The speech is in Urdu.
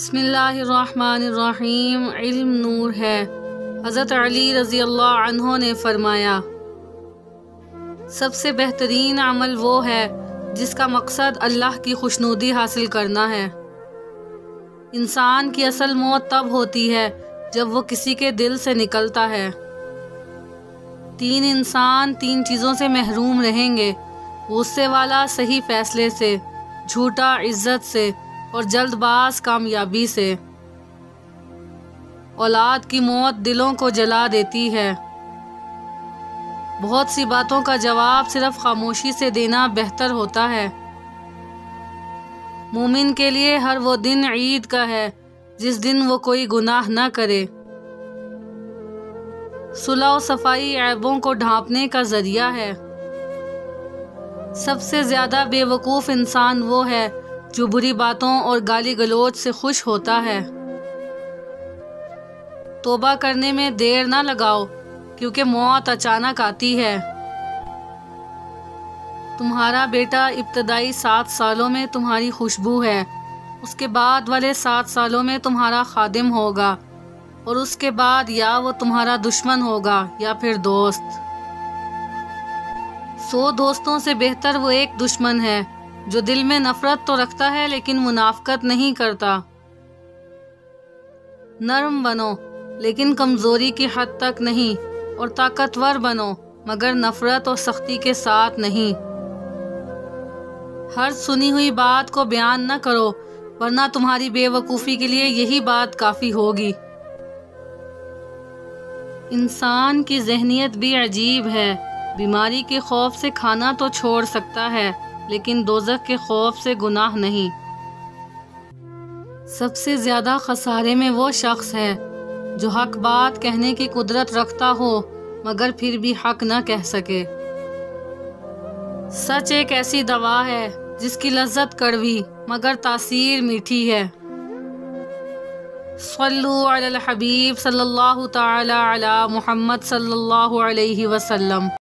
بسم اللہ الرحمن الرحیم۔ علم نور ہے۔ حضرت علی رضی اللہ عنہ نے فرمایا، سب سے بہترین عمل وہ ہے جس کا مقصد اللہ کی خوشنودی حاصل کرنا ہے۔ انسان کی اصل موت تب ہوتی ہے جب وہ کسی کے دل سے نکلتا ہے۔ تین انسان تین چیزوں سے محروم رہیں گے: غصے والا صحیح فیصلے سے، جھوٹا عزت سے، اور جلد باز کامیابی سے۔ اولاد کی موت دلوں کو جلا دیتی ہے۔ بہت سی باتوں کا جواب صرف خاموشی سے دینا بہتر ہوتا ہے۔ مومن کے لیے ہر وہ دن عید کا ہے جس دن وہ کوئی گناہ نہ کرے۔ صلح و صفائی عیبوں کو ڈھانپنے کا ذریعہ ہے۔ سب سے زیادہ بے وقوف انسان وہ ہے جو بری باتوں اور گالی گلوچ سے خوش ہوتا ہے۔ توبہ کرنے میں دیر نہ لگاؤ کیونکہ موت اچانک آتی ہے۔ تمہارا بیٹا ابتدائی 7 سالوں میں تمہاری خوشبو ہے، اس کے بعد والے 7 سالوں میں تمہارا خادم ہوگا، اور اس کے بعد یا وہ تمہارا دشمن ہوگا یا پھر دوست۔ 100 دوستوں سے بہتر وہ ایک دشمن ہے جو دل میں نفرت تو رکھتا ہے لیکن منافقت نہیں کرتا۔ نرم بنو لیکن کمزوری کی حد تک نہیں، اور طاقتور بنو مگر نفرت اور سختی کے ساتھ نہیں۔ ہر سنی ہوئی بات کو بیان نہ کرو ورنہ تمہاری بے وقوفی کے لیے یہی بات کافی ہوگی۔ انسان کی ذہنیت بھی عجیب ہے۔ بیماری کے خوف سے کھانا تو چھوڑ سکتا ہے لیکن دوزخ کے خوف سے گناہ نہیں۔ سب سے زیادہ خسارے میں وہ شخص ہے جو حق بات کہنے کی قدرت رکھتا ہو مگر پھر بھی حق نہ کہہ سکے۔ سچ ایک ایسی دوا ہے جس کی لذت کڑوی مگر تاثیر میٹھی ہے۔ صلو علی الحبیب صلی اللہ تعالی علی محمد صلی اللہ علیہ وسلم۔